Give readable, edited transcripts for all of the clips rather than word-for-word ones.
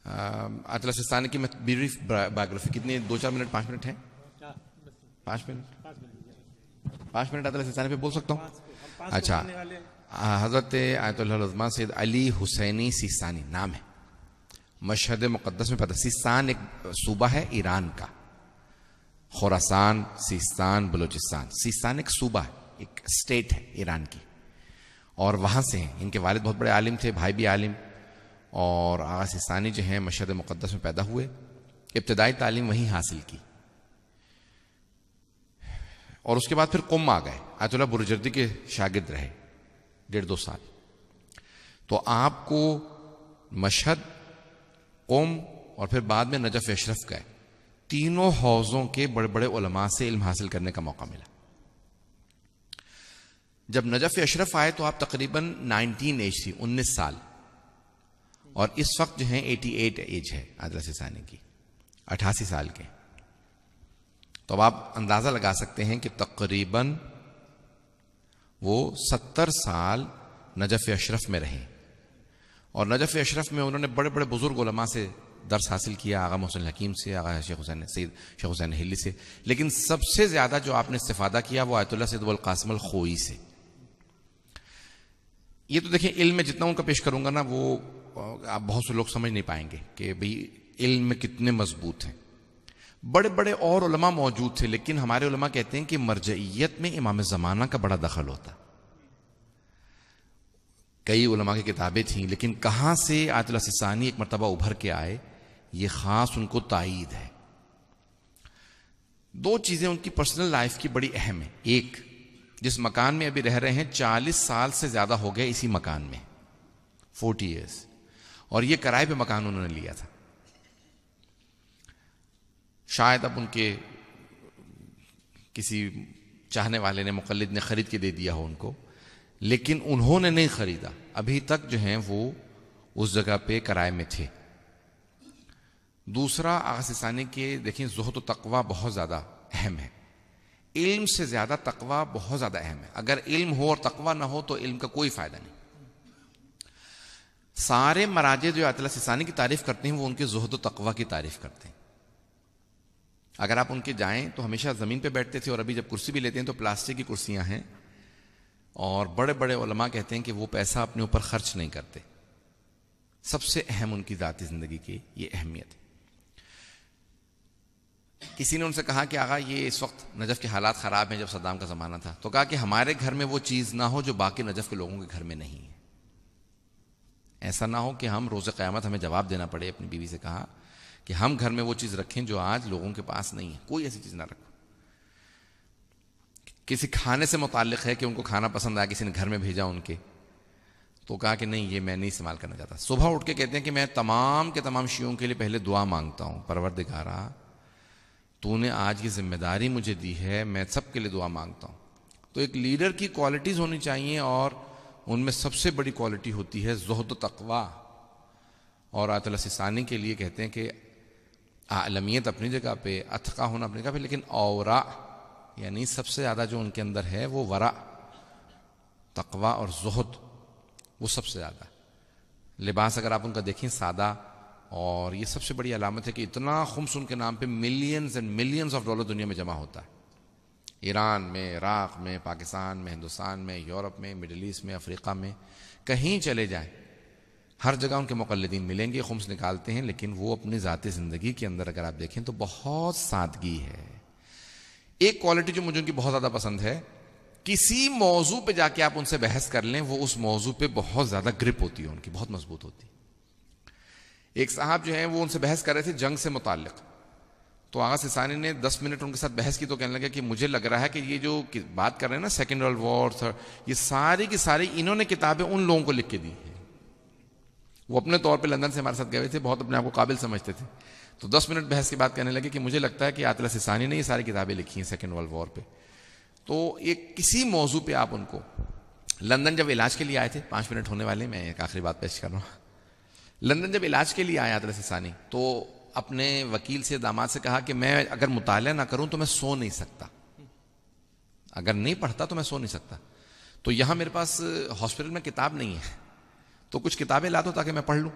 آیت اللہ سستانی کی میں بریف بایوگرافی کتنی 2-4 منٹ 5 منٹ ہیں 5 منٹ 5 منٹ آیت اللہ سستانی پہ بول سکتا ہوں. اچھا حضرت آیت اللہ العظمیٰ سید علی حسینی سیستانی نام ہے, مشہد مقدس میں پیدا. سیستان ایک صوبہ ہے ایران کا, خراسان سیستان بلوچستان. سیستان ایک صوبہ ہے, ایک اسٹیٹ ہے ایران کی, اور وہاں سے ہیں. ان کے والد بہت بڑے عالم تھے, بھائی بھی عالم, اور آغا سیستانی جو ہیں مشہد مقدس میں پیدا ہوئے. ابتدائی تعلیم وہیں حاصل کی, اور اس کے بعد پھر قم آ گئے. آیت اللہ برجردی کے شاگرد رہے 1.5-2 سال. تو آپ کو مشہد, قم اور پھر بعد میں نجف اشرف گئے. تینوں حوضوں کے بڑے بڑے علماء سے علم حاصل کرنے کا موقع ملا. جب نجف اشرف آئے تو آپ تقریباً 19 ایج تھی, 19 سال, اور اس وقت جو ہیں 88 ایج ہے آیت اللہ سستانی کی, 88 سال کے. تو اب آپ اندازہ لگا سکتے ہیں کہ تقریباً وہ 70 سال نجف اشرف میں رہے, اور نجف اشرف میں انہوں نے بڑے بڑے بزرگ علماء سے درس حاصل کیا, آغا محسن الحکیم سے, آغا شیخ حسین سید شیخ حسین ہلی سے. لیکن سب سے زیادہ جو آپ نے استفادہ کیا وہ آیت اللہ سید ابوالقاسم الخوئی سے. یہ تو دیکھیں علم میں جتنا ان کا پیش کروں گا نا, وہ آپ بہت سے لوگ سمجھ نہیں پائیں گے کہ بھئی علم میں کتنے مضبوط ہیں. بڑے بڑے اور علماء موجود تھے, لیکن ہمارے علماء کہتے ہیں کہ مرجعیت میں امام زمانہ کا بڑا دخل ہوتا. کئی علماء کی کتابیں تھیں, لیکن کہاں سے آیت اللہ سستانی ایک مرتبہ ابھر کے آئے, یہ خاص ان کو تائید ہے. 2 چیزیں ان کی پرسنل لائف کی بڑی اہم ہیں. ایک, جس مکان میں ابھی رہ رہے ہیں 40 سال سے زیادہ ہو گئے اسی مکان میں, 40 ایئرس, اور یہ کرائے پہ مکان انہوں نے لیا تھا. شاید اب ان کے کسی چاہنے والے نے, مقلد نے خرید کے دے دیا ہو ان کو, لیکن انہوں نے نہیں خریدا. ابھی تک جو ہیں وہ اس جگہ پہ کرائے میں تھے. دوسرا, آغا سستانی کے دیکھیں زہد و تقوی بہت زیادہ اہم ہے. علم سے زیادہ تقوی بہت زیادہ اہم ہے. اگر علم ہو اور تقوی نہ ہو تو علم کا کوئی فائدہ نہیں. سارے مراجع جو آیت اللہ سستانی کی تعریف کرتے ہیں وہ ان کے زہد و تقوی کی تعریف کرتے ہیں. اگر آپ ان کے جائیں تو ہمیشہ زمین پہ بیٹھتے تھے, اور ابھی جب کرسی بھی لیتے ہیں تو پلاسٹک کی کرسیاں ہیں, اور بڑے بڑے علماء کہتے ہیں کہ وہ پیسہ اپنے اوپر خرچ نہیں کرتے. سب سے اہم ان کی ذاتی زندگی کی یہ اہمیت ہے. کسی نے ان سے کہا کہ آقا یہ اس وقت نجف کے حالات خراب ہیں, جب صدام کا زمانہ تھا, تو کہا کہ ہمارے گھر میں وہ چیز نہ ہو جو باقی نجف کے لوگوں کے گھر میں نہیں ہے. ایسا نہ ہو کہ ہم روز قیامت ہمیں جواب دینا پڑے. اپنی بیوی سے کہا کہ ہم گھر میں وہ چیز رکھیں جو آج لوگوں کے پاس نہیں ہے. کوئی ایسی چیز نہ رکھو. کسی کھانے سے متعلق ہے کہ ان کو کھانا پسند آیا, کسی نے گھر میں بھیجا ان کے, تو کہا کہ نہیں, یہ میں نہیں استعمال کرنا چاہتا. صبح اٹھ کے کہتے ہیں کہ میں تمام کے تمام شیعوں کے لیے پہلے دعا مانگتا ہوں, پروردگارا تو نے آج یہ ذمہ داری مجھے دی ہے, میں سب کے لیے دعا مانگتا ہوں. تو ایک لیڈر کی کوالٹیز ہونی چاہیے, اور ان میں سب سے بڑی کوالٹی ہوتی ہے زہد و تقوی. اور آیت اللہ سستانی کے لیے کہتے ہیں کہ عالمیت اپنی جگہ پہ, اتقا ہونا اپنی جگہ پہ, لیکن اورا یعنی سب سے زیادہ جو ان کے اندر ہے وہ ورع, تقوی اور زہد, وہ سب سے زیادہ. لباس اگر آپ ان کا دیکھیں سادہ, اور یہ سب سے بڑی علامت ہے کہ اتنا خمس ان کے نام پہ millions and millions of dollar دنیا میں جمع ہوتا ہے. ایران میں, عراق میں, پاکستان میں, ہندوستان میں, یورپ میں, مڈل ایسٹ میں, افریقہ میں, کہیں چلے جائیں ہر جگہ ان کے مقلدین ملیں گے, خمس نکالتے ہیں. لیکن وہ اپنی ذاتی زندگی کے اندر اگر آپ دیکھیں تو بہت سادگی ہے. ایک کوالٹی جو مجھے ان کی بہت زیادہ پسند ہے, کسی موضوع پہ جا کے آپ ان سے بحث کر لیں, وہ اس موضوع پہ بہت زیادہ گرپ ہوتی ہے ان کی, بہت مضبوط ہوتی. ایک صاحب جو ہیں وہ ان سے بحث کر رہے تھے جنگ سے متعلق, تو آغا سستانی نے 10 منٹ ان کے ساتھ بحث کی, تو کہنے لگا کہ مجھے لگ رہا ہے کہ یہ جو بات کر رہے ہیں نا سیکنڈ ورلڈ وار, یہ ساری کی ساری انہوں نے کتابیں ان لوگوں کو لکھ کے دی ہیں. وہ اپنے طور پہ لندن سے ہمارے ساتھ گئے ہوئے تھے, بہت اپنے آپ کو قابل سمجھتے تھے. تو 10 منٹ بحث کے بعد کہنے لگے کہ مجھے لگتا ہے کہ آیت اللہ سستانی نے یہ ساری کتابیں لکھی ہیں سیکنڈ ورلڈ وار پہ. تو ایک کسی موضوع پہ آپ ان کو, لندن جب علاج کے لیے آئے تھے, 5 منٹ ہونے والے, میں ایک آخری بات پیش کر رہا ہوں. لندن جب علاج کے لیے آیا آیت اللہ سستانی, تو اپنے وکیل سے, داماد سے کہا کہ میں اگر مطالعہ نہ کروں تو میں سو نہیں سکتا, اگر نہیں پڑھتا تو میں سو نہیں سکتا. تو یہاں میرے پاس ہاسپٹل میں کتاب نہیں ہے, تو کچھ کتابیں لا دو تاکہ میں پڑھ لوں.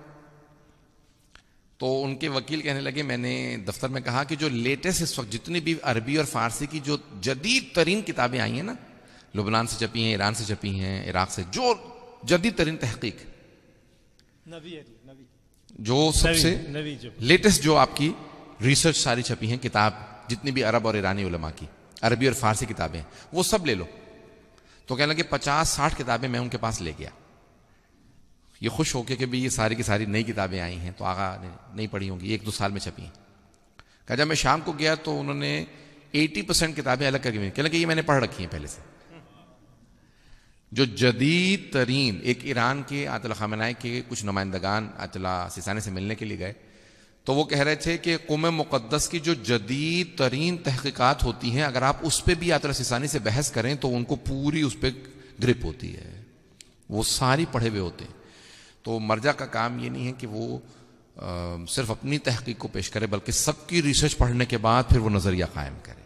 تو ان کے وکیل کہنے لگے، میں نے دفتر میں کہا کہ جو لیٹسٹ اس وقت جتنی بھی عربی اور فارسی کی جو جدید ترین کتابیں آئی ہیں نا، لبنان سے چھپی ہیں، ایران سے چھپی ہیں، عراق سے، جو جدید ترین تحقیق، جو سب سے لیٹسٹ جو آپ کی ریسرچ ساری چھپی ہیں کتاب، جتنی بھی عرب اور ایرانی علماء کی عربی اور فارسی کتابیں، وہ سب لے لو. تو کہنے لگے 50-60 کتابیں میں ان کے پاس لے گیا. یہ خوش ہو کے کہ بھی یہ ساری کی ساری نئی کتابیں آئی ہیں تو آغا نے نہیں پڑھی ہوں گی، 1-2 سال میں چھپی ہیں. کہا جب میں شام کو گیا تو انہوں نے 80% کتابیں الگ کر کے کہنے لگے یہ میں نے پڑھ رکھی ہیں پہلے سے. جو جدید ترین، ایک ایران کے آیت اللہ خامنائی کے کچھ نمائندگان آیت اللہ سیستانی سے ملنے کے لیے گئے تو وہ کہہ رہے تھے کہ قوم مقدس کی جو جدید ترین تحقیقات ہوتی ہیں اگر آپ اس پہ بھی آیت اللہ سیستانی سے بحث کریں تو ان کو پوری اس پہ گرپ ہوتی ہے، وہ ساری پڑھے ہوئے ہوتے ہیں. تو مرجع کا کام یہ نہیں ہے کہ وہ صرف اپنی تحقیق کو پیش کرے بلکہ سب کی ریسرچ پڑھنے کے بعد پھر وہ نظریہ قائم کرے.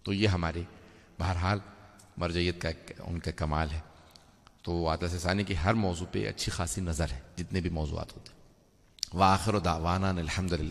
تو یہ ہمارے بہرحال مرجعیت کا ان کا کمال ہے. تو آیت اللہ سیستانی کی ہر موضوع پہ اچھی خاصی نظر ہے جتنے بھی موضوعات ہوتے ہیں. وآخر دعوانا الحمدللہ.